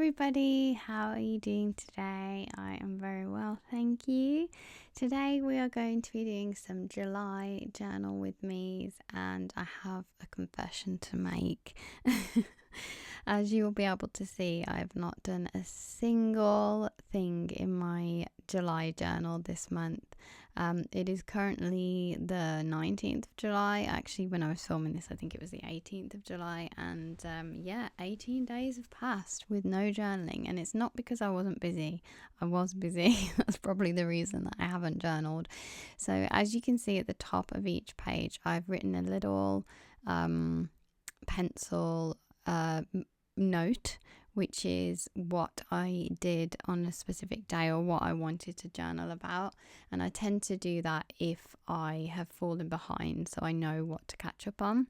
everybody, how are you doing today? I am very well, thank you. Today we are going to be doing some July journal with me's, and I have a confession to make. As you will be able to see, I have not done a single thing in my July journal this month. It is currently the 19th of July. Actually, when I was filming this, I think it was the 18th of July. And 18 days have passed with no journaling. And it's not because I wasn't busy. I was busy. That's probably the reason that I haven't journaled. So as you can see at the top of each page, I've written a little pencil note, which is what I did on a specific day or what I wanted to journal about. And I tend to do that if I have fallen behind, so I know what to catch up on.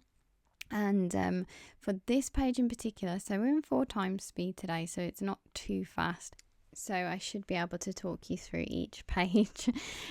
And for this page in particular, so we're in 4x speed today, so it's not too fast. So I should be able to talk you through each page.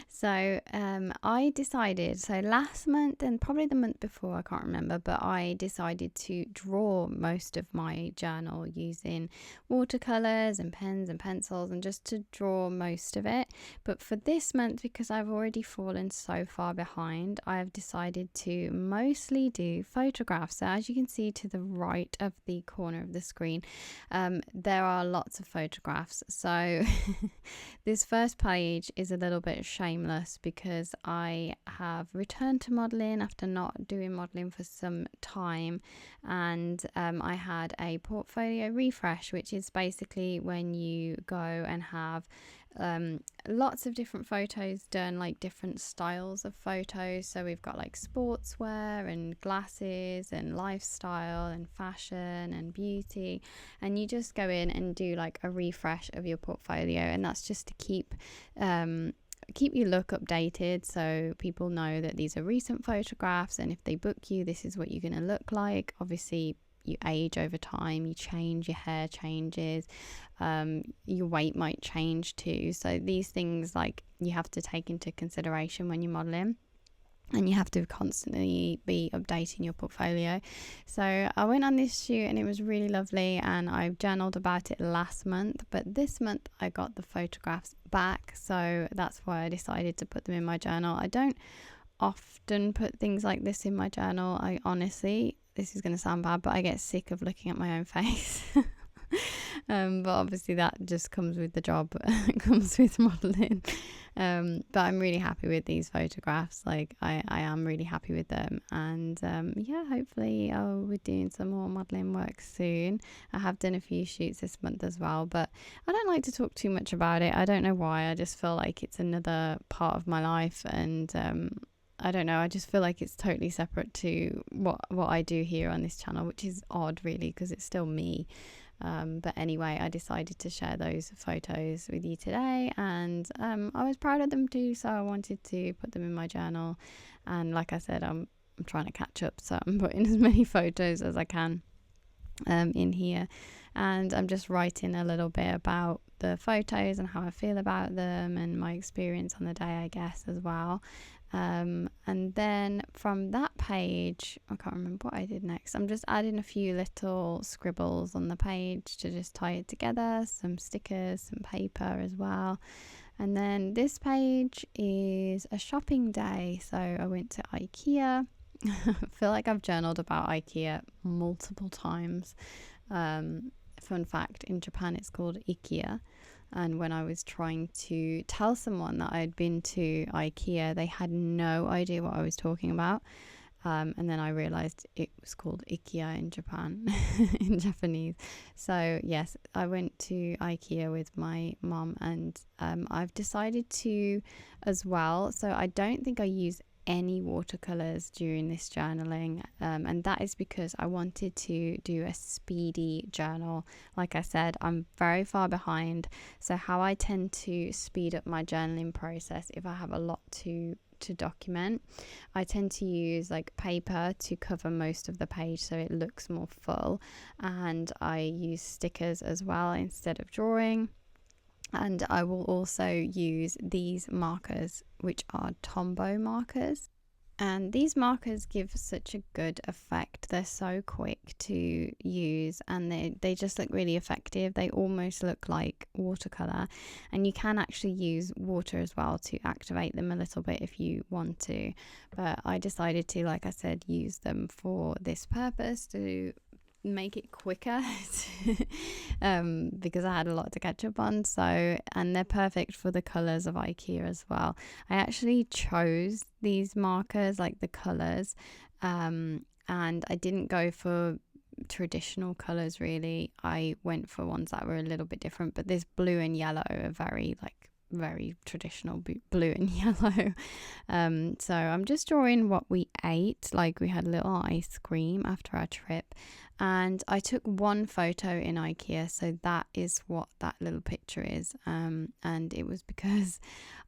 So I decided, so last month and probably the month before, I can't remember, but I decided to draw most of my journal using watercolors and pens and pencils, and just to draw most of it. But for this month, because I've already fallen so far behind, I have decided to mostly do photographs. So as you can see to the right of the corner of the screen, there are lots of photographs. So this first page is a little bit shameless because I have returned to modelling after not doing modelling for some time, and I had a portfolio refresh, which is basically when you go and have lots of different photos done, like different styles of photos. So we've got like sportswear and glasses and lifestyle and fashion and beauty, and you just go in and do like a refresh of your portfolio, and that's just to keep your look updated, so people know that these are recent photographs, and if they book you, this is what you're going to look like. Obviously you age over time, you change, your hair changes, your weight might change too. So these things, like, you have to take into consideration when you're modeling, and you have to constantly be updating your portfolio. So I went on this shoot and it was really lovely, and I journaled about it last month, but this month I got the photographs back, so that's why I decided to put them in my journal. I don't often put things like this in my journal. I honestly, this is going to sound bad, but I get sick of looking at my own face. But obviously that just comes with the job. It comes with modeling. But I'm really happy with these photographs. Like, I am really happy with them, and hopefully I'll be doing some more modeling work soon. I have done a few shoots this month as well, but I don't like to talk too much about it. I don't know why. I just feel like it's another part of my life, and I don't know, I just feel like it's totally separate to what I do here on this channel, which is odd really, because it's still me. But anyway, I decided to share those photos with you today, and I was proud of them too, so I wanted to put them in my journal. And like I said, I'm trying to catch up, so I'm putting as many photos as I can in here, and I'm just writing a little bit about the photos and how I feel about them and my experience on the day, I guess, as well. And then from that page, I can't remember what I did next. I'm just adding a few little scribbles on the page to just tie it together, some stickers, some paper as well. And then this page is a shopping day, so I went to IKEA. I feel like I've journaled about IKEA multiple times. Fun fact, in Japan it's called IKEA. And when I was trying to tell someone that I'd been to IKEA, they had no idea what I was talking about. And then I realized it was called IKEA in Japan, in Japanese. So yes, I went to IKEA with my mom, and I've decided to as well. So I don't think I use any watercolors during this journaling, and that is because I wanted to do a speedy journal. Like I said, I'm very far behind, so how I tend to speed up my journaling process, if I have a lot to document, I tend to use like paper to cover most of the page so it looks more full, and I use stickers as well instead of drawing. And I will also use these markers, which are Tombow markers. And these markers give such a good effect. They're so quick to use, and they just look really effective. They almost look like watercolor, and you can actually use water as well to activate them a little bit if you want to. But I decided to, like I said, use them for this purpose, to make it quicker because I had a lot to catch up on. So, and they're perfect for the colors of IKEA as well. I actually chose these markers, like the colors, and I didn't go for traditional colors really. I went for ones that were a little bit different, but this blue and yellow are very traditional blue and yellow. So I'm just drawing what we ate. Like, we had a little ice cream after our trip, and I took one photo in IKEA, so that is what that little picture is. And it was because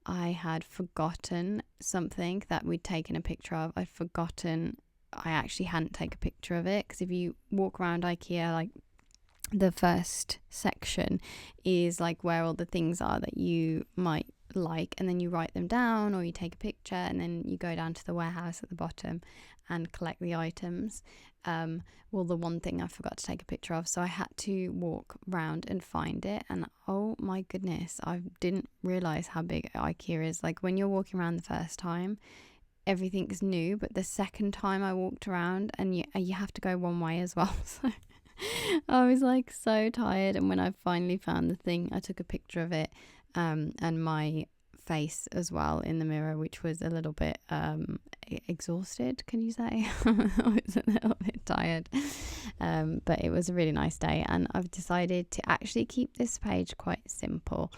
I had forgotten something that we'd taken a picture of. I'd forgotten I actually hadn't taken a picture of it, because if you walk around IKEA, like, the first section is like where all the things are that you might like, and then you write them down or you take a picture, and then you go down to the warehouse at the bottom and collect the items. Well, the one thing I forgot to take a picture of, so I had to walk round and find it, and oh my goodness, I didn't realize how big IKEA is. Like, when you're walking around the first time, everything's new, but the second time I walked around, and you have to go one way as well, so I was like so tired, and when I finally found the thing, I took a picture of it, and my face as well in the mirror, which was a little bit exhausted, can you say? I was a little bit tired, but it was a really nice day, and I've decided to actually keep this page quite simple.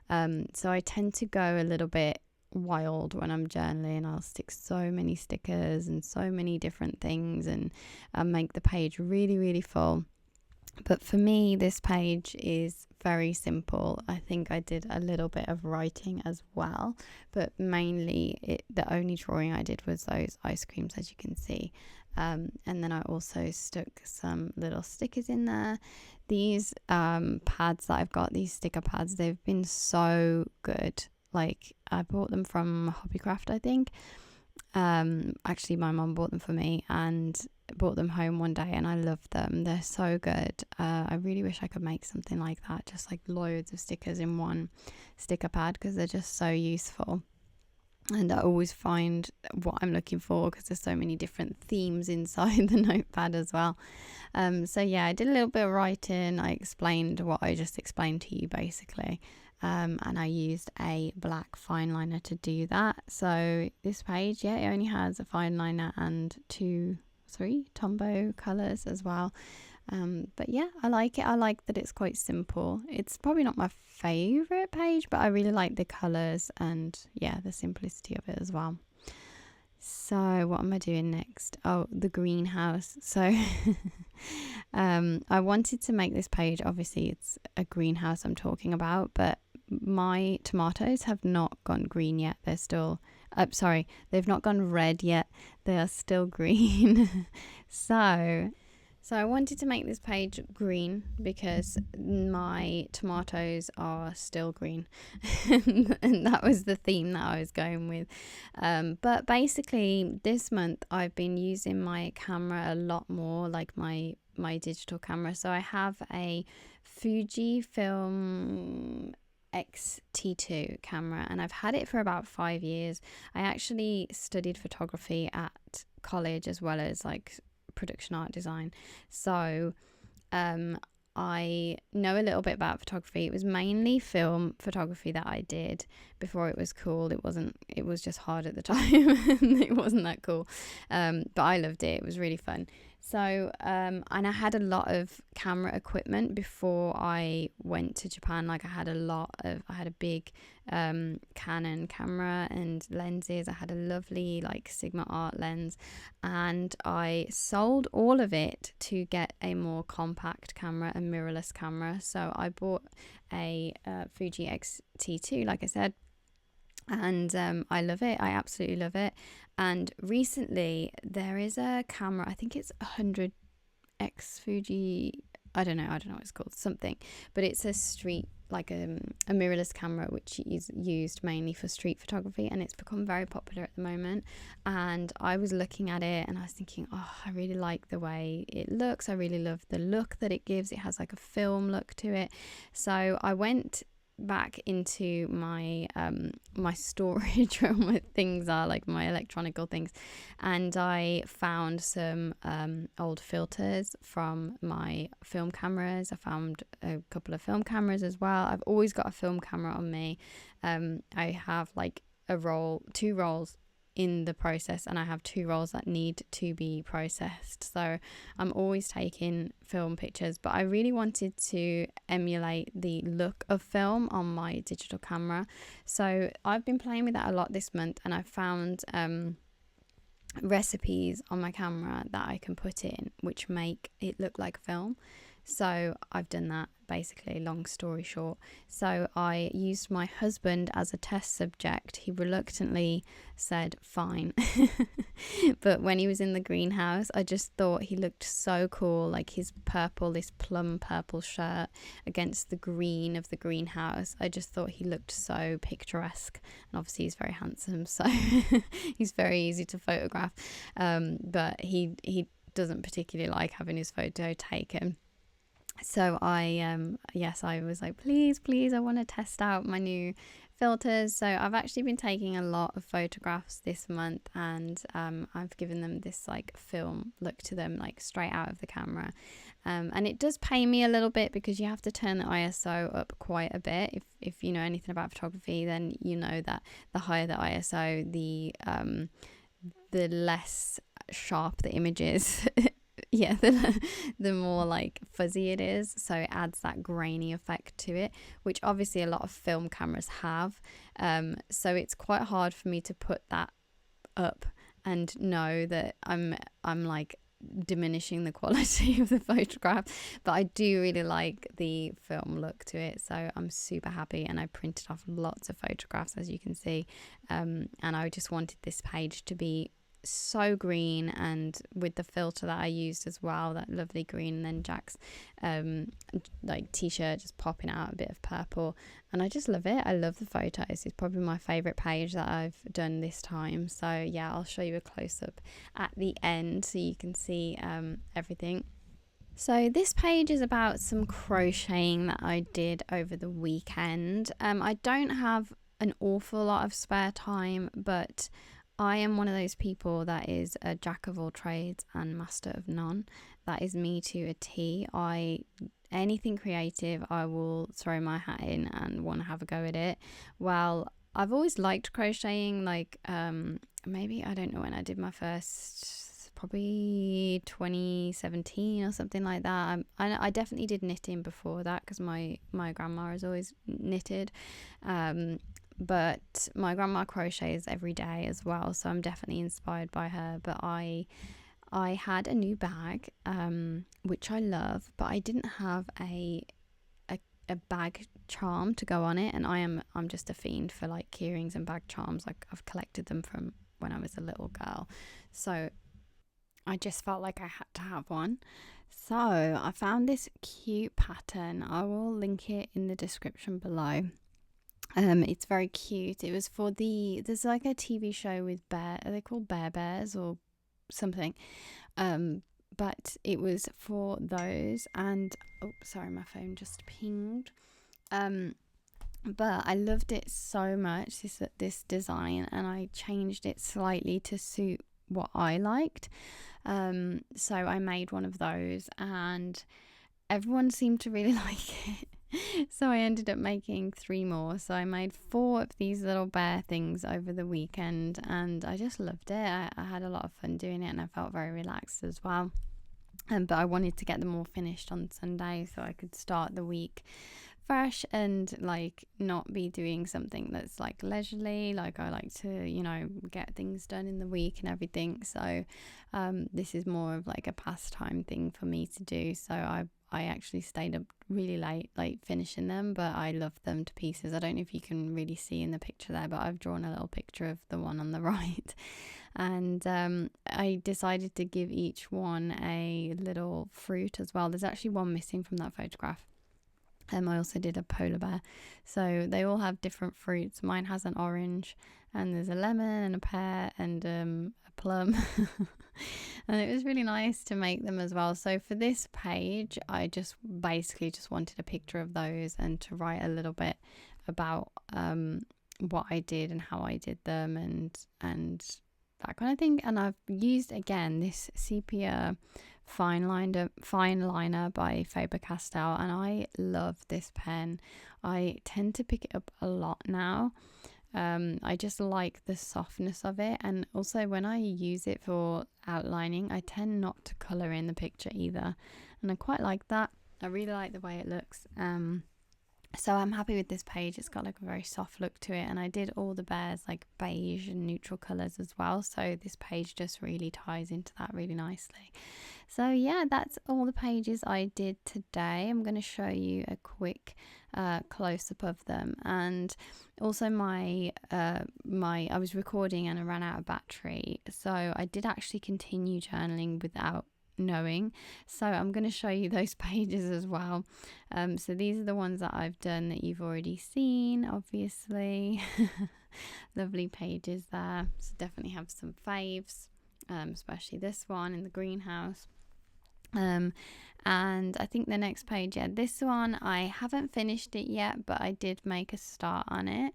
So I tend to go a little bit wild when I'm journaling. I'll stick so many stickers and so many different things, and make the page really, really full. But for me, this page is very simple. I think I did a little bit of writing as well, but mainly the only drawing I did was those ice creams, as you can see. And then I also stuck some little stickers in there. These pads that I've got, these sticker pads, they've been so good. Like, I bought them from Hobbycraft, I think. Actually, my mum bought them for me and brought them home one day, and I love them. They're so good. I really wish I could make something like that, just like loads of stickers in one sticker pad, because they're just so useful. And I always find what I'm looking for, because there's so many different themes inside the notepad as well. So yeah, I did a little bit of writing. I explained what I just explained to you, basically. And I used a black fine liner to do that. So this page, yeah, it only has a fine liner and 3 Tombow colours as well. But yeah, I like it. I like that it's quite simple. It's probably not my favourite page, but I really like the colours and yeah, the simplicity of it as well. So what am I doing next? Oh, the greenhouse. So I wanted to make this page, obviously it's a greenhouse I'm talking about, but my tomatoes have not gone green yet. They're still they've not gone red yet. They are still green. So I wanted to make this page green because my tomatoes are still green. And that was the theme that I was going with. But basically this month I've been using my camera a lot more, like my digital camera. So I have a Fujifilm X-T2 camera, and I've had it for about 5 years. I actually studied photography at college as well as like production art design, so I know a little bit about photography. It was mainly film photography that I did before it was cool. It was just hard at the time. It wasn't that cool, but I loved it. It was really fun. So and I had a lot of camera equipment before I went to Japan. Like I had a big Canon camera and lenses. I had a lovely like Sigma art lens, and I sold all of it to get a more compact camera, a mirrorless camera. So I bought a Fuji X-T2, like I said, and I love it. I absolutely love it. And recently there is a camera, I think it's 100X Fuji, I don't know what it's called, something, but it's a street like a mirrorless camera, which is used mainly for street photography, and it's become very popular at the moment. And I was looking at it and I was thinking, oh, I really like the way it looks. I really love the look that it gives. It has like a film look to it. So I went back into my my storage where my things are, like my electronical things, and I found some old filters from my film cameras. I found a couple of film cameras as well. I've always got a film camera on me. I have like two rolls in the process, and I have 2 rolls that need to be processed, so I'm always taking film pictures. But I really wanted to emulate the look of film on my digital camera, so I've been playing with that a lot this month, and I found recipes on my camera that I can put in which make it look like film. So I've done that, basically, long story short. So I used my husband as a test subject. He reluctantly said fine. But when he was in the greenhouse, I just thought he looked so cool, like his purple, this plum purple shirt against the green of the greenhouse. I just thought he looked so picturesque, and obviously he's very handsome, so he's very easy to photograph. But he doesn't particularly like having his photo taken. So I was like, please, I want to test out my new filters. So I've actually been taking a lot of photographs this month, and I've given them this like film look to them, like straight out of the camera. And it does pay me a little bit because you have to turn the ISO up quite a bit. If you know anything about photography, then you know that the higher the ISO, the less sharp the image is. Yeah, the more like fuzzy it is, so it adds that grainy effect to it, which obviously a lot of film cameras have. So it's quite hard for me to put that up and know that I'm like diminishing the quality of the photograph. But I do really like the film look to it, so I'm super happy, and I printed off lots of photographs, as you can see. And I just wanted this page to be so green, and with the filter that I used as well, that lovely green, and then Jack's like t-shirt just popping out a bit of purple, and I just love it. I love the photos. It's probably my favorite page that I've done this time. So yeah, I'll show you a close-up at the end so you can see everything. So this page is about some crocheting that I did over the weekend. I don't have an awful lot of spare time, but I am one of those people that is a jack of all trades and master of none. That is me to a T. Anything creative, I will throw my hat in and want to have a go at it. Well, I've always liked crocheting, like maybe, I don't know when I did my first, probably 2017 or something like that. I definitely did knitting before that because my grandma has always knitted. But my grandma crochets every day as well, so I'm definitely inspired by her. But I had a new bag, which I love, but I didn't have a bag charm to go on it, and I'm just a fiend for like keyrings and bag charms. Like, I've collected them from when I was a little girl, so I just felt like I had to have one. So I found this cute pattern. I will link it in the description below. It's very cute. It was for there's like a TV show with are they called Bear Bears or something? But it was for those, and oh, sorry, my phone just pinged. But I loved it so much, this design, and I changed it slightly to suit what I liked. So I made one of those, and everyone seemed to really like it. So I ended up making 3 more. So I made 4 of these little bear things over the weekend, and I just loved it. I had a lot of fun doing it, and I felt very relaxed as well. But I wanted to get them all finished on Sunday so I could start the week fresh and like not be doing something that's like leisurely. Like, I like to, get things done in the week and everything. So this is more of like a pastime thing for me to do. So I actually stayed up really late, like finishing them, but I love them to pieces. I don't know if you can really see in the picture there, but I've drawn a little picture of the one on the right. And I decided to give each one a little fruit as well. There's actually one missing from that photograph. I also did a polar bear. So they all have different fruits. Mine has an orange, and there's a lemon and a pear and a plum. And it was really nice to make them as well. So for this page, I just basically just wanted a picture of those and to write a little bit about what I did and how I did them and that kind of thing. And I've used again this sepia fine liner by Faber-Castell, and I love this pen. I tend to pick it up a lot now. I just like the softness of it, and also when I use it for outlining, I tend not to colour in the picture either, and I quite like that. I really like the way it looks. So I'm happy with this page. It's got like a very soft look to it, and I did all the bears like beige and neutral colours as well, so this page just really ties into that really nicely. So yeah, that's all the pages I did today. I'm going to show you a quick close-up of them, and also I was recording and I ran out of battery, so I did actually continue journaling without knowing, so I'm going to show you those pages as well. So these are the ones that I've done that you've already seen, obviously. Lovely pages there. So definitely have some faves, especially this one in the greenhouse. And I think the next page, yeah, this one I haven't finished it yet, but I did make a start on it.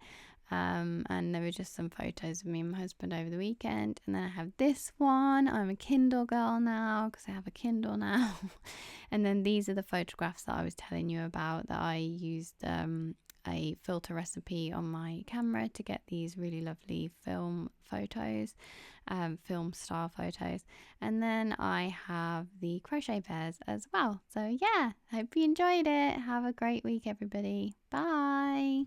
And there were just some photos of me and my husband over the weekend. And then I have this one. I'm a Kindle girl now because I have a Kindle now. And then these are the photographs that I was telling you about, that I used a filter recipe on my camera to get these really lovely film photos, film style photos. And then I have the crochet bears as well. So yeah, hope you enjoyed it. Have a great week, everybody. Bye.